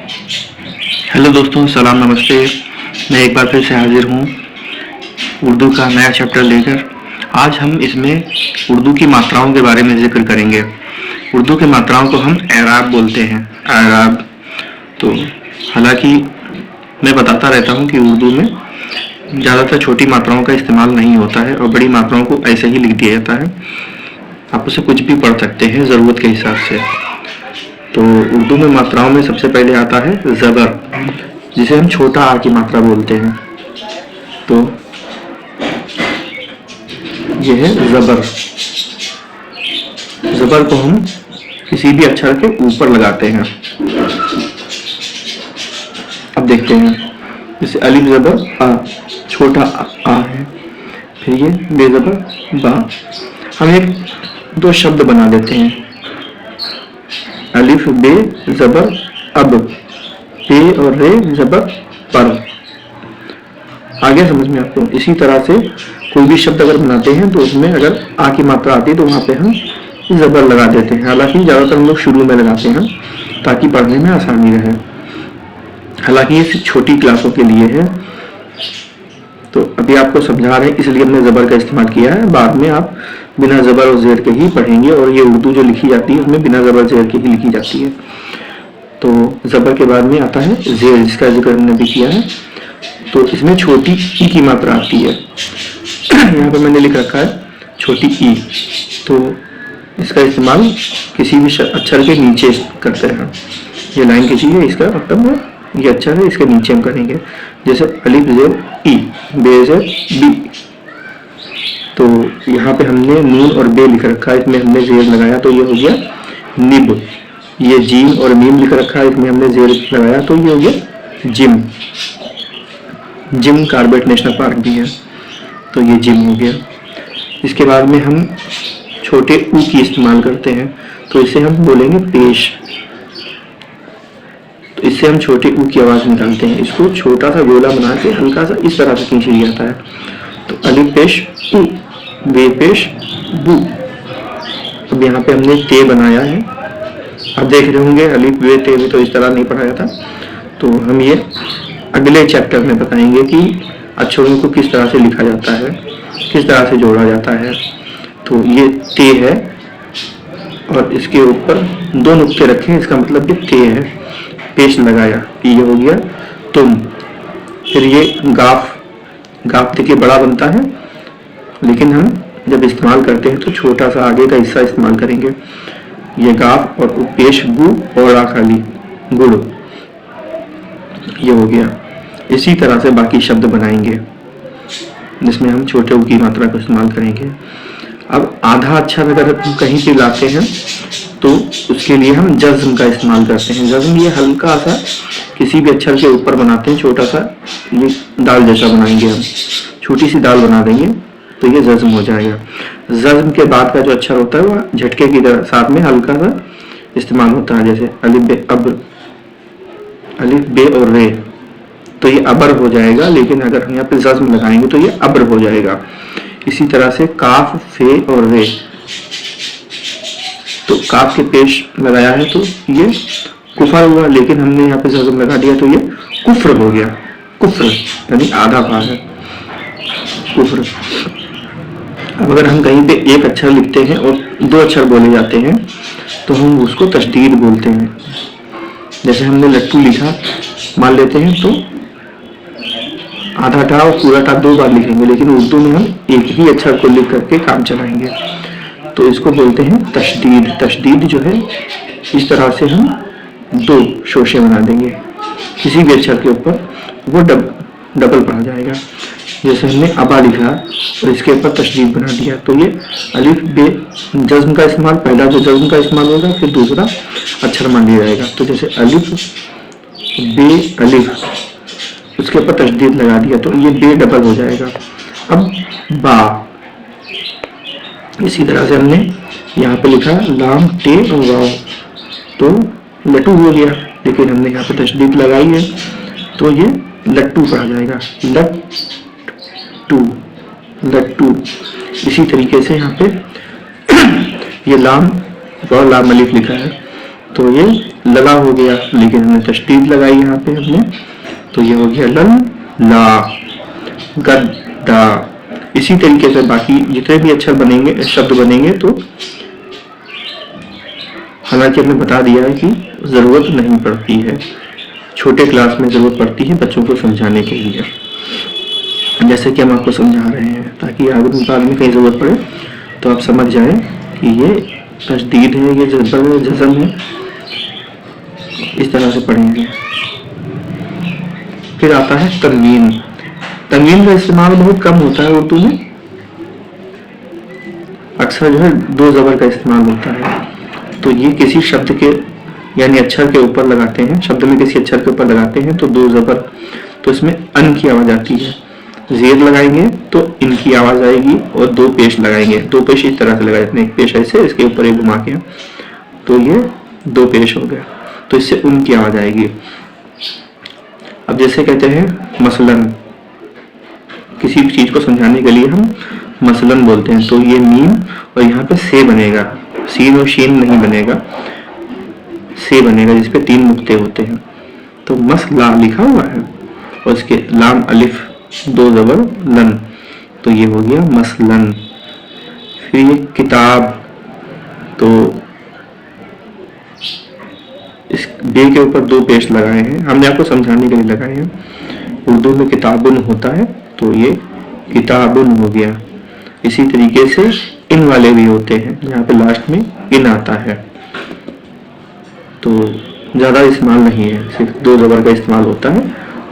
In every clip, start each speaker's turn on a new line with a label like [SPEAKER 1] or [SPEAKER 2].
[SPEAKER 1] Hello दोस्तों, सलाम नमस्ते। मैं एक बार फिर से हाजिर हूँ उर्दू का नया चैप्टर लेकर। आज हम इसमें उर्दू की मात्राओं के बारे में जिक्र करेंगे। उर्दू की मात्राओं को हम एराब बोलते हैं, एराब। तो हालांकि मैं बताता रहता हूँ कि उर्दू में ज़्यादातर छोटी मात्राओं का इस्तेमाल नहीं होता है और बड़ी मात्राओं को ऐसे ही लिख दिया जाता है। आप उसे कुछ भी पढ़ सकते हैं ज़रूरत के हिसाब से। तो उर्दू में मात्राओं में सबसे पहले आता है ज़बर, जिसे हम छोटा आ की मात्रा बोलते हैं। तो यह है ज़बर। ज़बर को हम किसी भी अक्षर के ऊपर लगाते हैं। अब देखते हैं, जैसे अलिफ ज़बर आ, छोटा आ है। फिर ये बे ज़बर बा। हम एक दो शब्द बना देते हैं, अलिफ बे ज़बर अब, पे और रे ज़बर पर। आगे समझ में आपको। इसी तरह से कोई भी शब्द अगर बनाते हैं तो उसमें अगर आ की मात्रा आती है तो वहाँ पे हम ज़बर लगा देते हैं। हालांकि ज़्यादातर हम लोग शुरू में लगाते हैं ताकि पढ़ने में आसानी रहे। हालांकि ये छोटी क्लासों के लिए है, तो अभी आपको समझा रहे हैं इसलिए हमने ज़बर का इस्तेमाल किया है। बाद में आप बिना ज़बर और ज़ेर के ही पढ़ेंगे और ये उर्दू जो लिखी जाती है उसमें बिना ज़बर ज़ेर के ही लिखी जाती है। तो ज़बर के बाद में आता है ज़ेर, जिसका जिक्र हमने भी किया है। तो इसमें छोटी ई की मात्रा आती है। यहाँ पर मैंने लिख रखा है छोटी ई। तो इसका इस्तेमाल किसी भी अक्षर के नीचे करते हैं। ये लाइन खींची है, इसका मतलब ये अक्षर है, इसके नीचे हम करेंगे। जैसे अलिफ ज़ेर ई, बे ज़ेर बी। तो यहाँ पे हमने नून और बे लिख रखा है, इसमें हमने ज़ेर लगाया तो ये हो गया निब। ये जीम और मीम लिख रखा है, इसमें हमने ज़ेर लगाया तो ये हो गया Jim. Jim Corbett National Park भी है, तो ये जिम हो गया। इसके बाद में हम छोटे ऊ की इस्तेमाल करते हैं, तो इसे हम बोलेंगे पेश। तो इससे हम छोटे ऊ की आवाज़ निकालते हैं। इसको छोटा सा गोला बना के हल्का सा इस तरह से खींच लिया जाता है। तो अलिफ पेश ऊ, बे पेश बू। अब यहाँ पे हमने ते बनाया है। अब देख रहे होंगे अलिफ बे ते भी तो इस तरह नहीं पढ़ाया था। तो हम ये अगले चैप्टर में बताएंगे कि अक्षरों को किस तरह से लिखा जाता है, किस तरह से जोड़ा जाता है। तो ये ते है और इसके ऊपर दो नुक्ते रखें, इसका मतलब ये ते है। पेश लगाया, ये हो गया तुम। फिर ये गाफ, गाफ देखिए बड़ा बनता है, लेकिन हम जब इस्तेमाल करते हैं तो छोटा सा आगे का हिस्सा इस्तेमाल करेंगे। ये गाफ और पेश गु और खाली गुड़, ये हो गया। इसी तरह से बाकी शब्द बनाएंगे जिसमें हम छोटे ऊ की मात्रा को इस्तेमाल करेंगे। अब आधा अक्षर अगर हम कहीं पे लाते हैं तो उसके लिए हम जज़्म का इस्तेमाल करते हैं। जज़्म ये हल्का सा किसी भी अक्षर के ऊपर बनाते हैं, छोटा सा ये दाल जैसा बनाएंगे हम, छोटी सी दाल बना देंगे तो ये जज़्म हो जाएगा। जज़्म के बाद का जो अक्षर होता है वह झटके की तरह साथ में हल्का सा इस्तेमाल होता है, जैसे अलिफ बे अब, अलिफ बे और रे, तो ये अबर हो जाएगा। लेकिन अगर हम यहाँ पे जज़्म लगाएंगे तो ये अब्र हो जाएगा। इसी तरह से काफ, फे और रे, तो काफ के पेश लगाया है तो ये कुफर हुआ, लेकिन हमने यहाँ पे जज़्म लगा दिया तो ये कुफ्र हो गया। कुफ्र यानी आधा भाग है, कुफ्र। अब अगर हम कहीं पे एक अक्षर लिखते हैं और दो अक्षर बोले जाते हैं तो हम उसको तशदीद बोलते हैं। जैसे हमने लट्टू लिखा मान लेते हैं तो आधा टा और पूरा टा दो बार लिखेंगे, लेकिन उर्दू में हम एक ही अक्षर को लिख करके काम चलाएंगे, तो इसको बोलते हैं तशदीद। तशदीद जो है इस तरह से हम दो शोशे बना देंगे किसी भी अक्षर के ऊपर, वो डबल पढ़ा जाएगा। जैसे हमने अबा लिखा और इसके ऊपर तशदीद बना दिया तो ये अलिफ बे, जज़्म का इस्तेमाल, पहला जो जज़्म का इस्तेमाल होगा फिर दूसरा अक्षर मान लिया जाएगा। तो जैसे अलिफ बे अलिफ, उसके ऊपर तशदीद लगा दिया तो ये बे डबल हो जाएगा। अब बा, इसी तरह से हमने यहाँ पे लिखा लाम टे और वाव, तो लट्टू हो गया, लेकिन हमने यहाँ पे तशदीद लगाई है तो ये लट्टू पढ़ा जाएगा, लट्टू, लट्टू। इसी तरीके से यहाँ पे ये लाम और लाम अलिफ लिखा है तो ये लला हो गया, लेकिन हमने तशदीद लगाई यहाँ पे हमने, तो ये हो गया लन ला गद्दा। इसी तरीके से बाकी जितने भी अक्षर बनेंगे, शब्द बनेंगे, तो हालांकि हमने बता दिया है कि ज़रूरत नहीं पड़ती है, छोटे क्लास में ज़रूरत पड़ती है बच्चों को समझाने के लिए, जैसे कि हम आपको समझा रहे हैं, ताकि आगे बाद में कहीं ज़रूरत पड़े तो आप समझ जाएं कि ये तशदीद है, ये जज़म है, जज़म है, इस तरह से पढ़ेंगे। फिर आता है तनवीन। तनवीन का इस्तेमाल बहुत कम होता है उर्दू में, अक्सर जो है दो ज़बर का इस्तेमाल होता है। तो ये किसी शब्द के यानी अक्षर के ऊपर लगाते हैं, शब्द में किसी अक्षर के ऊपर लगाते हैं तो दो ज़बर, तो इसमें अन की आवाज़ आती है, ज़ेर लगाएंगे तो इनकी आवाज़ आएगी, और दो पेश लगाएंगे, दो पेश इस तरह से लगाए जाते हैं, एक पेश ऐसे, इसके ऊपर एक घुमा के, तो ये दो पेश हो गया, तो इससे उनकी आवाज़ आएगी। अब जैसे कहते हैं मसलन, किसी भी चीज़ को समझाने के लिए हम मसलन बोलते हैं, तो ये मीम और यहाँ पे से बनेगा, सीन और शीन नहीं बनेगा, से बनेगा जिसपे तीन नुक्ते होते हैं। तो मसला लिखा हुआ है और इसके लाम अलिफ दो ज़बर लन, तो ये हो गया मसलन। फिर ये किताब, तो इस बे के ऊपर दो पेश लगाए हैं, हमने आपको समझाने के लिए लगाए हैं। उर्दू में किताबुन होता है तो ये किताबुन हो गया। इसी तरीके से इन वाले भी होते हैं, यहाँ पे लास्ट में इन आता है, तो ज़्यादा इस्तेमाल नहीं है, सिर्फ दो ज़बर का इस्तेमाल होता है,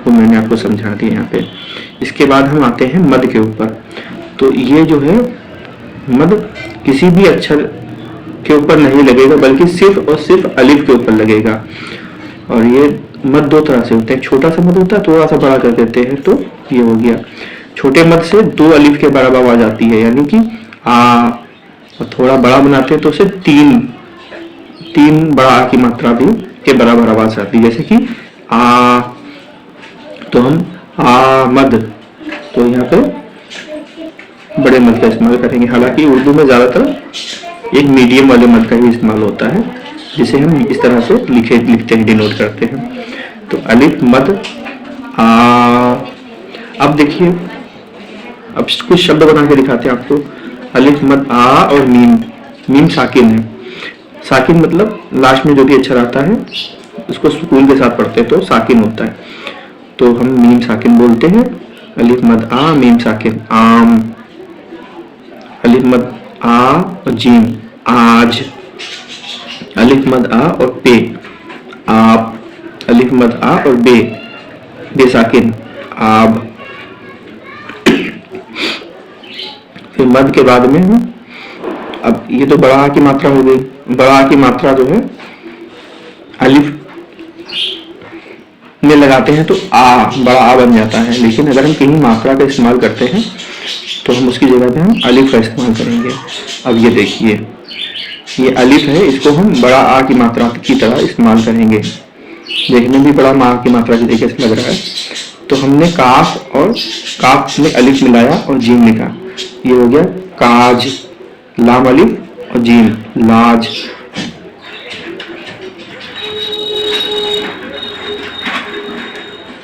[SPEAKER 1] वो मैंने आपको समझा दिया यहाँ पे। इसके बाद हम आते हैं मद के ऊपर। तो ये जो है मद किसी भी अक्षर के ऊपर नहीं लगेगा, बल्कि सिर्फ और सिर्फ अलिफ के ऊपर लगेगा। और ये मद दो तरह से होते हैं, छोटा सा मद होता है, थोड़ा सा बड़ा कर देते हैं, तो ये हो गया। छोटे मद से दो अलिफ के बराबर आवाज आती है, यानी कि आ, और थोड़ा बड़ा बनाते हैं तो उसे तीन बड़ा आ की मात्रा भी के बराबर आवाज आती है, जैसे कि आ, तो हम मद, तो यहाँ पे बड़े मद का इस्तेमाल करेंगे। हालांकि उर्दू में ज़्यादातर एक मीडियम वाले मद का ही इस्तेमाल होता है, जिसे हम इस तरह से लिखते हैं, डिनोट करते हैं। तो अलिफ मद आ। अब देखिए, अब कुछ शब्द बना के दिखाते हैं आपको। अलिफ मद आ और मीम साकिन है। साकिन मतलब लास्ट में जो भी अक्षर आता है उसको सुकून के साथ पढ़ते हैं तो साकिन होता है, तो हम मीम साकिन बोलते हैं। अलिफ मद आ मीम साकिन आम, अलिफ मद आ और जीम आज, अलिफ मद आ और पे आप, अलिफ मद आ और बे साकिन आब। फिर मद के बाद में अब ये तो बड़ा आ की मात्रा हो गई। बड़ा आ की मात्रा जो है अलिफ में लगाते हैं तो आ, बड़ा आ बन जाता है, लेकिन अगर हम कहीं मात्रा का इस्तेमाल करते हैं तो हम उसकी जगह पे हम अलिफ का इस्तेमाल करेंगे। अब ये देखिए, ये अलिफ है, इसको हम बड़ा आ की मात्रा की तरह इस्तेमाल करेंगे। देखने में भी बड़ा मा की मात्रा की तरीके से लग रहा है। तो हमने काफ और काफ में अलिफ मिलाया और जीम लिखा, ये हो गया काज, लाम अलिफ और जीम लाज।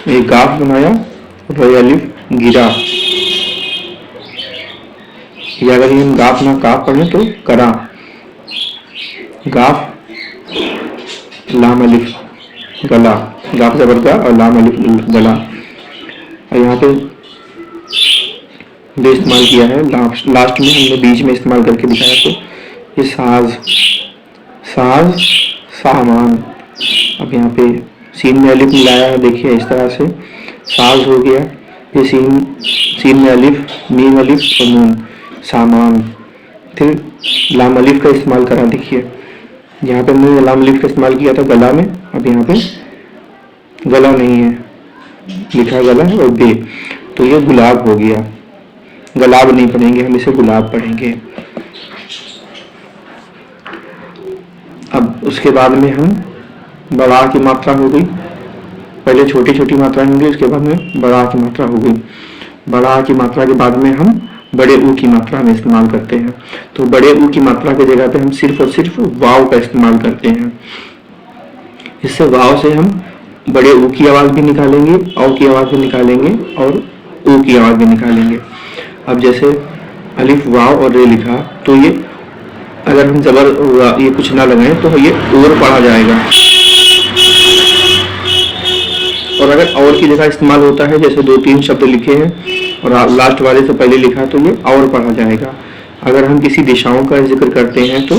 [SPEAKER 1] ये गाफ बनाया और अलिफ गिरा। या अगर हम गाफ ना काफ पढ़े तो करा, गाफ लाम अलिफ गला, गाफ जबर का और लाम अलिफ गला। और यहाँ पे भी इस्तेमाल किया है, लास्ट में हमने बीच में इस्तेमाल करके दिखाया। तो ये साज, साज सामान। अब यहाँ पे सीन में अलिफ मिलाया, देखिए इस तरह से साज हो गया। ये सीन में अलिफ, मीम अलिफ और नून सामान। फिर लाम अलिफ का इस्तेमाल करा, देखिए यहाँ पे हमने लाम अलिफ का इस्तेमाल किया था गला में, अब यहाँ पे गला नहीं है, लिखा गला है और बे, तो ये गुलाब हो गया। गुलाब नहीं पढ़ेंगे हम, इसे गुलाब पढ़ेंगे। अब उसके बाद में हम बड़ा की मात्रा हो गई, पहले छोटी छोटी मात्रा होंगी, उसके बाद में बड़ा की मात्रा हो गई। बड़ा की मात्रा के बाद में हम बड़े ऊ की मात्रा में इस्तेमाल करते हैं। तो बड़े ऊ की मात्रा की जगह पे हम सिर्फ और सिर्फ वाव का इस्तेमाल करते हैं। इससे वाव से हम बड़े ऊ की आवाज भी निकालेंगे, औ की आवाज भी निकालेंगे और ऊ की आवाज भी निकालेंगे। अब जैसे अलिफ वाव और रे लिखा, तो ये अगर हम जबर ये कुछ ना लगाएं तो ये और पढ़ा जाएगा। और अगर और की जगह इस्तेमाल होता है, जैसे 2-3 शब्द लिखे हैं और लास्ट वाले से पहले लिखा, तो ये और पढ़ा जाएगा। अगर हम किसी दिशाओं का जिक्र करते हैं तो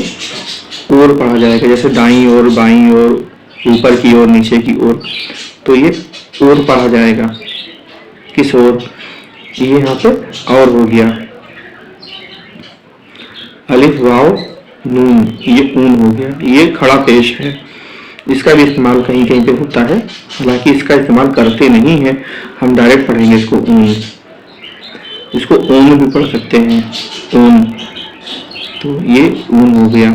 [SPEAKER 1] और पढ़ा जाएगा, जैसे दाईं ओर, बाईं ओर, ऊपर की ओर, नीचे की ओर, तो ये और पढ़ा जाएगा। किस ओर? ये यहाँ पे और हो गया। अलिफ वाव नून, ये ऊन हो गया। ये खड़ा पेश है, इसका भी इस्तेमाल कहीं कहीं पे होता है, हालांकि इसका इस्तेमाल करते नहीं है, हम डायरेक्ट पढ़ेंगे इसको ऊन। इसको ऊन भी पढ़ सकते हैं, ऊन, तो ये ऊन हो गया।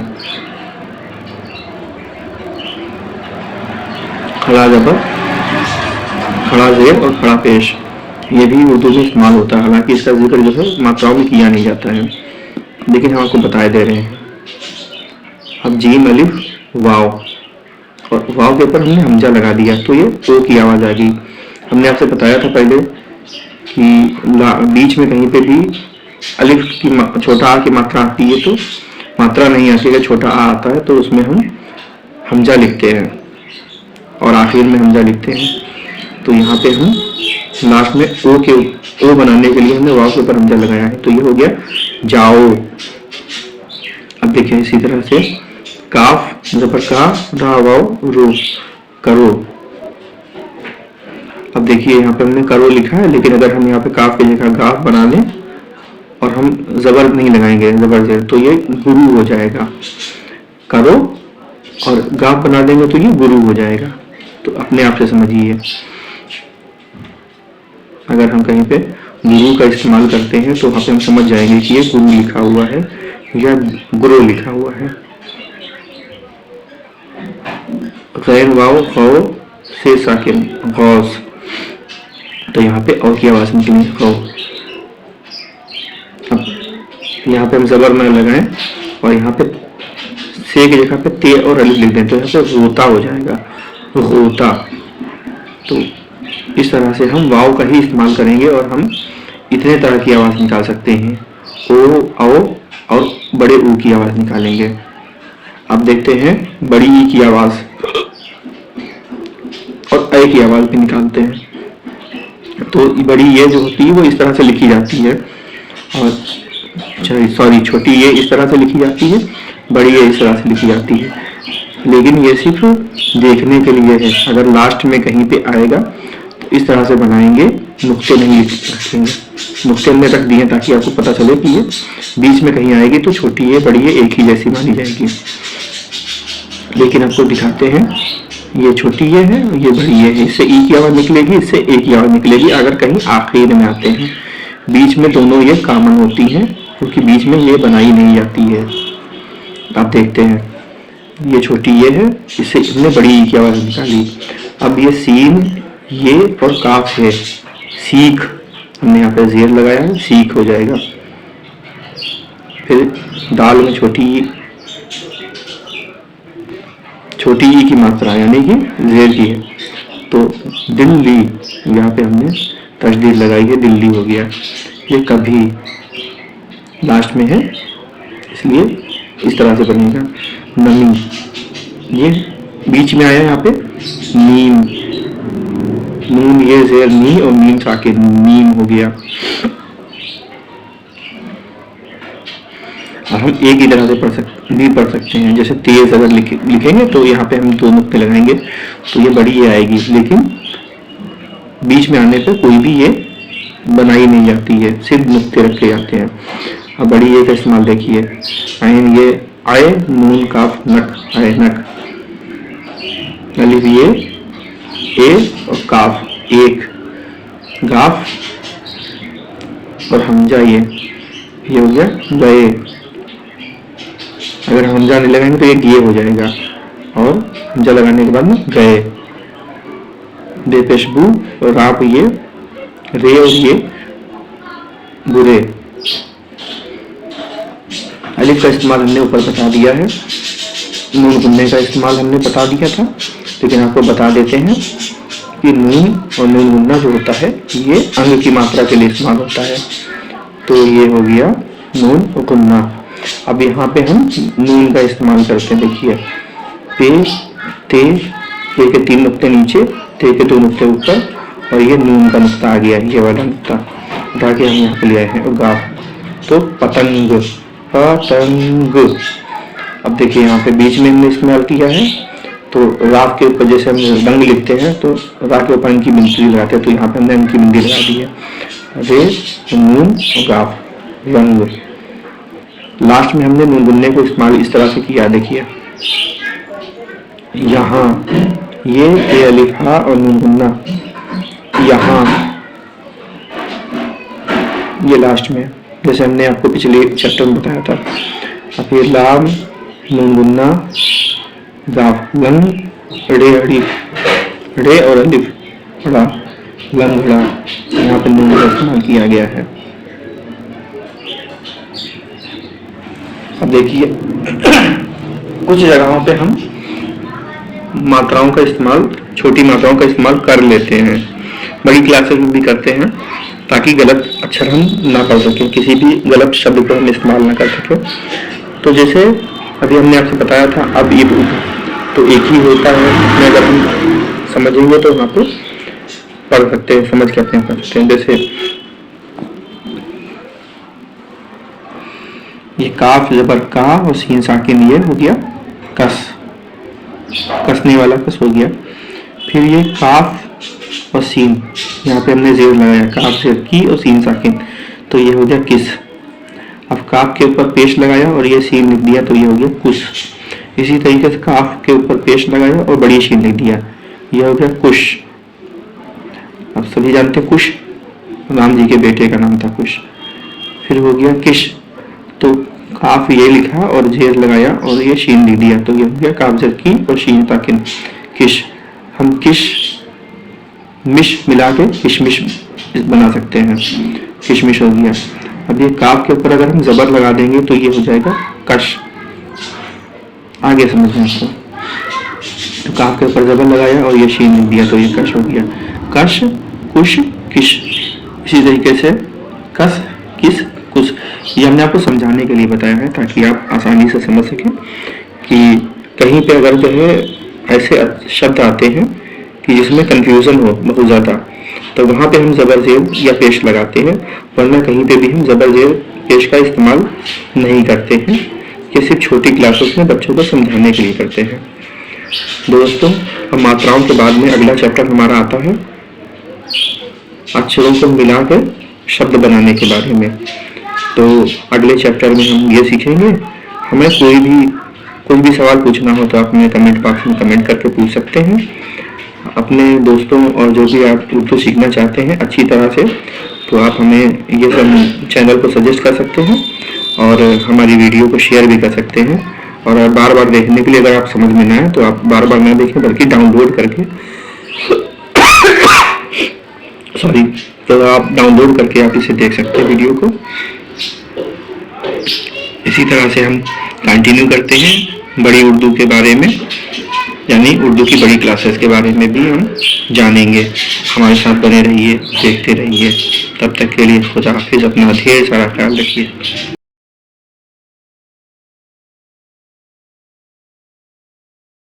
[SPEAKER 1] खड़ा जबर, खड़ा जेर और खड़ा पेश, ये भी उर्दू में इस्तेमाल होता है, हालांकि इसका जिक्र जो है मात्राओं में किया नहीं जाता है, लेकिन हम आपको बताए दे रहे हैं। अब जीम अलिफ वाव, और वाव के ऊपर हमने हमजा लगा दिया, तो ये ओ की आवाज आ गई। हमने आपसे बताया था पहले कि बीच में कहीं पे भी अलिफ की छोटा आ की मात्रा आती है तो मात्रा नहीं आती, अगर छोटा आ आता है तो उसमें हम हमजा लिखते हैं और आखिर में हमजा लिखते हैं। तो यहाँ पे हम लास्ट में ओ बनाने के लिए हमने वाव के ऊपर हमजा लगाया है, तो ये हो गया जाओ। अब देखिए इसी तरह से काफ जबर का, रा वाव रो, करो। अब देखिए यहाँ पे हमने करो लिखा है, लेकिन अगर हम यहाँ पे काफ की जगह गाफ बना लें और हम जबर नहीं लगाएंगे, जबर जेर, तो ये गुरु हो जाएगा। करो और गाफ बना देंगे तो ये गुरु हो जाएगा। तो अपने आप से समझिए, अगर हम कहीं पे गुरु का इस्तेमाल करते हैं तो वहाँ पे हम समझ जाएंगे कि ये गुरु लिखा हुआ है या गुरु लिखा हुआ है। गैर वाव खौ से साकिन, गौस, तो यहाँ पे औ की आवाज निकली खौ। अब यहाँ पे हम जबर न लगाएं और यहाँ पे से की जगह पे ते और अलिफ लिख दें, तो यहाँ पे रोता हो जाएगा, रोता। तो इस तरह से हम वाव का ही इस्तेमाल करेंगे और हम इतने तरह की आवाज निकाल सकते हैं, ओ, औ और बड़े ऊ की आवाज निकालेंगे। अब देखते हैं बड़ी ई की आवाज और ए की आवाज भी निकालते हैं। तो बड़ी ये जो होती है वो इस तरह से लिखी जाती है, और सॉरी छोटी ये इस तरह से लिखी जाती है, बड़ी ये इस तरह से लिखी जाती है, लेकिन ये सिर्फ देखने के लिए है। अगर लास्ट में कहीं पे आएगा तो इस तरह से बनाएंगे, नुक्ते नहीं रखेंगे। नुक्ते हमने रख दिए ताकि आपको पता चले कि ये बीच में कहीं आएगी तो छोटी है बड़ी है एक ही जैसी मानी जाएगी। लेकिन आपको दिखाते हैं, ये छोटी ये है, ये बड़ी ये है, इससे ई की आवाज निकलेगी, इससे ए की आवाज निकलेगी अगर कहीं आखिर में आते हैं। बीच में दोनों ये कॉमन होती हैं क्योंकि बीच में ये बनाई नहीं जाती है। आप देखते हैं ये छोटी ये है, इससे इसने बड़ी ई की आवाज निकाली। अब ये सीन ये और काफ है, सीख, हमने यहाँ पे जेर लगाया है, सीख हो जाएगा। फिर दाल में छोटी ई की मात्रा यानी कि जेर की है, तो दिल्ली, यहाँ पे हमने तशदीद लगाई है, दिल्ली हो गया। ये कभी लास्ट में है इसलिए इस तरह से बनेगा। नमी, ये बीच में आया यहाँ पे नीम, नून ये जेर नी और मीम साकिन, नीम हो गया। हम एक ही तरह से पढ़ सकते हैं, जैसे तेज अगर लिखेंगे तो यहाँ पे हम 2 नुक्ते लगाएंगे तो ये बड़ी ये आएगी, लेकिन बीच में आने पे कोई भी ये बनाई नहीं जाती है, सिर्फ नुक्ते रखे जाते हैं। अब बड़ी ये का इस्तेमाल देखिए, आइन ये आए, नून काफ नक, आए नक, अलिफ ये ए और काफ एक, गाफ और हमजा ये हो गया गए। अगर हमजा नहीं लगाएंगे तो ये हो जाएगा, और हमजा लगाने के बाद में गए। बेपेशबू और राप ये रे और ये बुरे। अलिफ का इस्तेमाल हमने ऊपर बता दिया है। नून गुनने का इस्तेमाल हमने बता दिया था, लेकिन आपको बता देते हैं कि नून और नून गुनना जो होता है ये अंग की मात्रा के लिए इस्तेमाल होता है। तो ये हो गया नून गुनना। अब यहाँ पे हम नून का इस्तेमाल करते हैं। देखिए पे, ते, पे के 3 नुक्ते नीचे, ते के 2 नुक्ते ऊपर, और ये नून का नुक्ता आ गया, ये वाला नुक्ता उठा के हम यहाँ पे ले आए हैं गाफ। तो पतंग, पतंग। अब देखिए यहाँ पे बीच में हमने इस्तेमाल किया है, तो रात के ऊपर जैसे हम रंग लिखते हैं तो रात के ऊपर इनकी बिंदी लगाते हैं, तो यहाँ पे हमने इनकी बिंदी लगा दी है। रे, नून, गाफ, रंग। लास्ट में हमने नून गुनने को इस्तेमाल इस तरह से किया। देखिए यहाँ ये अलिफ हा और नून गुनना यहाँ, ये लास्ट में, जैसे हमने आपको पिछले चैप्टर में बताया था। अब ये लाम, नून गुन्ना, गाफ, लंग, रे, अड़िफ, रे और अलिफ, ड़ा, लंग, ड़ा, यहाँ पे नून का इस्तेमाल किया गया है। अब देखिए कुछ जगहों पे हम मात्राओं का इस्तेमाल, छोटी मात्राओं का इस्तेमाल कर लेते हैं, बड़ी क्लासेस में भी करते हैं, ताकि गलत अक्षर हम ना पढ़ सकें, किसी भी गलत शब्द को हम इस्तेमाल ना कर सकें। तो जैसे अभी हमने आपसे बताया था अब ये तो एक ही होता है, इसमें अगर हम समझेंगे तो वहाँ पे पढ़ सकते हैं, समझ के अपने पढ़ सकते हैं। जैसे ये काफ जबर का और सीन साकिन, ये हो गया कस, कसने वाला कस हो गया। फिर ये काफ और सीन, यहाँ पे हमने जेर लगाया, काफ जेर की और सीन साकिन, तो ये हो गया किस। अब काफ के ऊपर पेश लगाया और ये सीन लिख दिया, तो ये हो गया कुश। इसी तरीके से काफ के ऊपर पेश लगाया और बड़ी शीन लिख दिया, ये हो गया कुश। अब सभी जानते हैं कुश राम जी के बेटे का नाम था कुश। फिर हो गया किश, तो काफ ये लिखा और जेर लगाया और ये शीन लिख दिया, तो ये हो गया काफ जेर की और शीन ताकिन, किश। हम किश मिश मिला के किशमिश बना सकते हैं, किशमिश हो गया। अब ये काफ के ऊपर अगर हम जबर लगा देंगे तो ये हो जाएगा कश। आगे समझना आपको, तो काफ के ऊपर जबर लगाया और ये शीन लिख दिया, तो ये कश हो गया, कश, कुश, किश। इसी तरीके से कस, किस, कुछ। ये हमने आपको समझाने के लिए बताया है, ताकि आप आसानी से समझ सकें कि कहीं पे अगर जो है ऐसे शब्द आते हैं कि जिसमें कंफ्यूजन हो बहुत ज़्यादा, तो वहाँ पे हम ज़बर जेर या पेश लगाते हैं, वरना कहीं पे भी हम ज़बर जेर पेश का इस्तेमाल नहीं करते हैं। ये सिर्फ छोटी क्लासों में बच्चों को समझाने के लिए करते हैं। दोस्तों, अब मात्राओं के बाद में अगला चैप्टर हमारा आता है अक्षरों को मिलाकर शब्द बनाने के बारे में। तो अगले चैप्टर में हम ये सीखेंगे। हमें कोई भी सवाल पूछना हो तो आप हमें कमेंट बॉक्स में कमेंट करके पूछ सकते हैं। अपने दोस्तों और जो भी आप उर्दू सीखना चाहते हैं अच्छी तरह से, तो आप हमें ये सब चैनल को सजेस्ट कर सकते हैं और हमारी वीडियो को शेयर भी कर सकते हैं। और बार बार देखने के लिए अगर आप समझ में ना आए तो आप बार बार ना देखें, बल्कि डाउनलोड करके तो आप डाउनलोड करके आप इसे देख सकते हैं वीडियो को। इसी तरह से हम कंटिन्यू करते हैं बड़ी उर्दू के बारे में, यानी उर्दू की बड़ी क्लासेस के बारे में भी हम जानेंगे। हमारे साथ बने रहिए, देखते रहिए। तब तक के लिए खुदा हाफिज, अपना ढेर सारा ख्याल रखिए।